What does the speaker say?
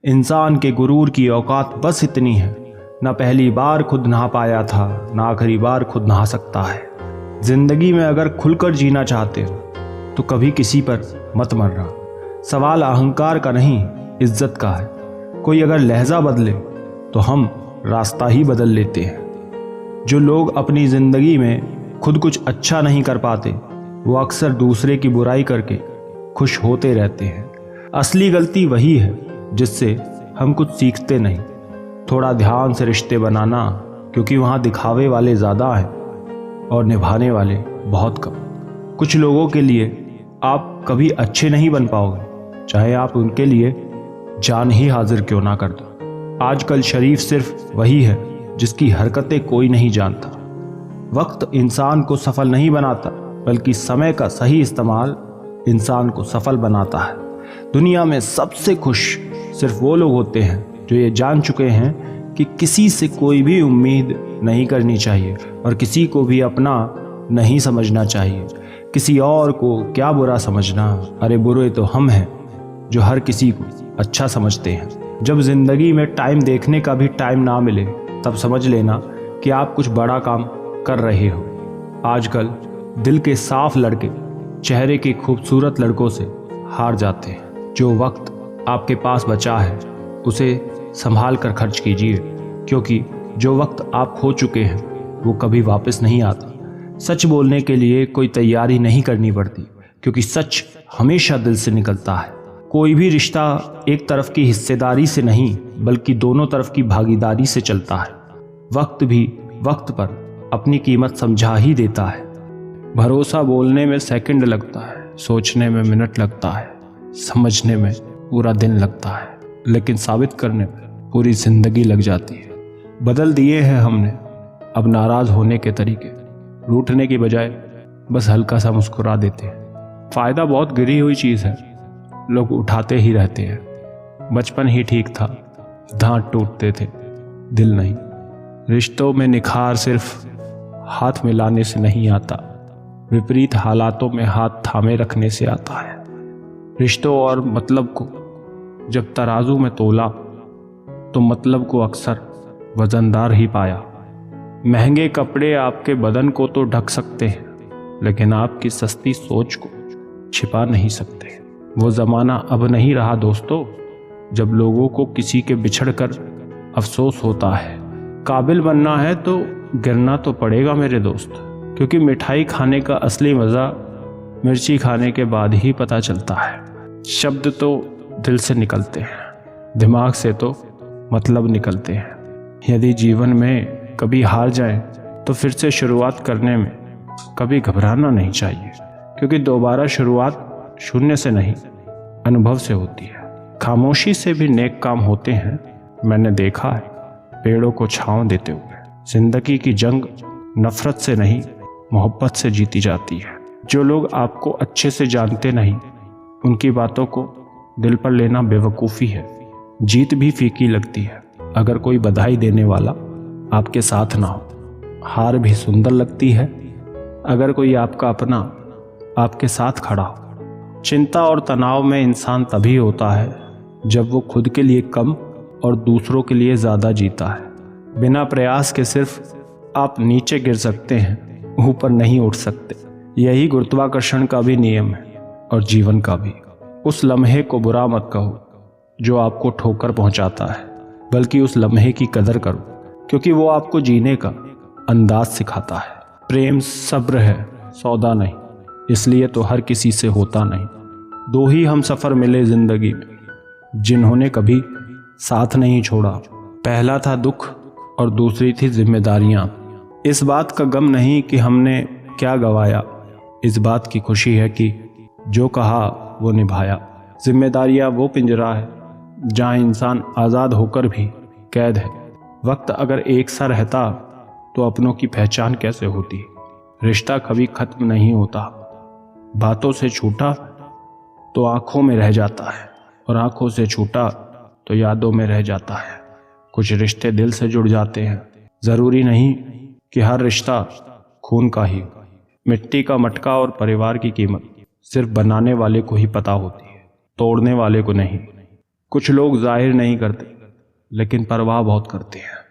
इंसान के गुरूर की औकात बस इतनी है, न पहली बार खुद नहा पाया था, न आखिरी बार खुद नहा सकता है। जिंदगी में अगर खुलकर जीना चाहते हो तो कभी किसी पर मत मरना। सवाल अहंकार का नहीं, इज्जत का है। कोई अगर लहजा बदले तो हम रास्ता ही बदल लेते हैं। जो लोग अपनी जिंदगी में खुद कुछ अच्छा नहीं कर पाते, वो अक्सर दूसरे की बुराई करके खुश होते रहते हैं। असली गलती वही है जिससे हम कुछ सीखते नहीं। थोड़ा ध्यान से रिश्ते बनाना, क्योंकि वहाँ दिखावे वाले ज़्यादा हैं और निभाने वाले बहुत कम। कुछ लोगों के लिए आप कभी अच्छे नहीं बन पाओगे, चाहे आप उनके लिए जान ही हाजिर क्यों ना कर दो। आजकल शरीफ सिर्फ वही है जिसकी हरकतें कोई नहीं जानता। वक्त इंसान को सफल नहीं बनाता, बल्कि समय का सही इस्तेमाल इंसान को सफल बनाता है। दुनिया में सबसे खुश सिर्फ वो लोग होते हैं जो ये जान चुके हैं कि किसी से कोई भी उम्मीद नहीं करनी चाहिए और किसी को भी अपना नहीं समझना चाहिए। किसी और को क्या बुरा समझना, अरे बुरे तो हम हैं जो हर किसी को अच्छा समझते हैं। जब जिंदगी में टाइम देखने का भी टाइम ना मिले, तब समझ लेना कि आप कुछ बड़ा काम कर रहे हो। आजकल दिल के साफ लड़के चेहरे के खूबसूरत लड़कों से हार जाते हैं। जो वक्त आपके पास बचा है उसे संभाल कर खर्च कीजिए, क्योंकि जो वक्त आप खो चुके हैं वो कभी वापस नहीं आता। सच बोलने के लिए कोई तैयारी नहीं करनी पड़ती, क्योंकि सच हमेशा दिल से निकलता है। कोई भी रिश्ता एक तरफ की हिस्सेदारी से नहीं, बल्कि दोनों तरफ की भागीदारी से चलता है। वक्त भी वक्त पर अपनी कीमत समझा ही देता है। भरोसा बोलने में सेकंड लगता है, सोचने में मिनट लगता है, समझने में पूरा दिन लगता है, लेकिन साबित करने में पूरी जिंदगी लग जाती है। बदल दिए हैं हमने अब नाराज होने के तरीके। रूठने की बजाय बस हल्का सा मुस्कुरा देते हैं। फायदा बहुत गिरी हुई चीज़ है, लोग उठाते ही रहते हैं। बचपन ही ठीक था, दांत टूटते थे, दिल नहीं। रिश्तों में निखार सिर्फ हाथ मिलाने से नहीं आता, विपरीत हालातों में हाथ थामे रखने से आता है। रिश्तों और मतलब को जब तराजू में तोला तो मतलब को अक्सर वजनदार ही पाया। महंगे कपड़े आपके बदन को तो ढक सकते हैं, लेकिन आपकी सस्ती सोच को छिपा नहीं सकते। वो ज़माना अब नहीं रहा दोस्तों, जब लोगों को किसी के बिछड़कर अफसोस होता है। काबिल बनना है तो गिरना तो पड़ेगा मेरे दोस्त, क्योंकि मिठाई खाने का असली मज़ा मिर्ची खाने के बाद ही पता चलता है। शब्द तो दिल से निकलते हैं, दिमाग से तो मतलब निकलते हैं। यदि जीवन में कभी हार जाएं तो फिर से शुरुआत करने में कभी घबराना नहीं चाहिए, क्योंकि दोबारा शुरुआत शून्य से नहीं, अनुभव से होती है। खामोशी से भी नेक काम होते हैं, मैंने देखा है पेड़ों को छांव देते हुए। जिंदगी की जंग नफरत से नहीं, मोहब्बत से जीती जाती है। जो लोग आपको अच्छे से जानते नहीं, उनकी बातों को दिल पर लेना बेवकूफ़ी है। जीत भी फीकी लगती है अगर कोई बधाई देने वाला आपके साथ ना हो। हार भी सुंदर लगती है अगर कोई आपका अपना आपके साथ खड़ा हो। चिंता और तनाव में इंसान तभी होता है जब वो खुद के लिए कम और दूसरों के लिए ज़्यादा जीता है। बिना प्रयास के सिर्फ आप नीचे गिर सकते हैं, ऊपर नहीं उठ सकते। यही गुरुत्वाकर्षण का भी नियम है और जीवन का भी। उस लम्हे को बुरा मत कहो जो आपको ठोकर पहुंचाता है, बल्कि उस लम्हे की कदर करो, क्योंकि वो आपको जीने का अंदाज सिखाता है। प्रेम सब्र है, सौदा नहीं, इसलिए तो हर किसी से होता नहीं। दो ही हम सफ़र मिले ज़िंदगी में, जिन्होंने कभी साथ नहीं छोड़ा। पहला था दुख और दूसरी थी जिम्मेदारियाँ। इस बात का गम नहीं कि हमने क्या गवाया, इस बात की खुशी है कि जो कहा वो निभाया। जिम्मेदारियाँ वो पिंजरा है जहाँ इंसान आज़ाद होकर भी कैद है। वक्त अगर एक सा रहता तो अपनों की पहचान कैसे होती। रिश्ता कभी ख़त्म नहीं होता, बातों से छूटा तो आँखों में रह जाता है, और आँखों से छूटा तो यादों में रह जाता है। कुछ रिश्ते दिल से जुड़ जाते हैं, ज़रूरी नहीं कि हर रिश्ता खून का ही। मिट्टी का मटका और परिवार की कीमत सिर्फ बनाने वाले को ही पता होती है, तोड़ने वाले को नहीं। कुछ लोग जाहिर नहीं करते लेकिन परवाह बहुत करते हैं।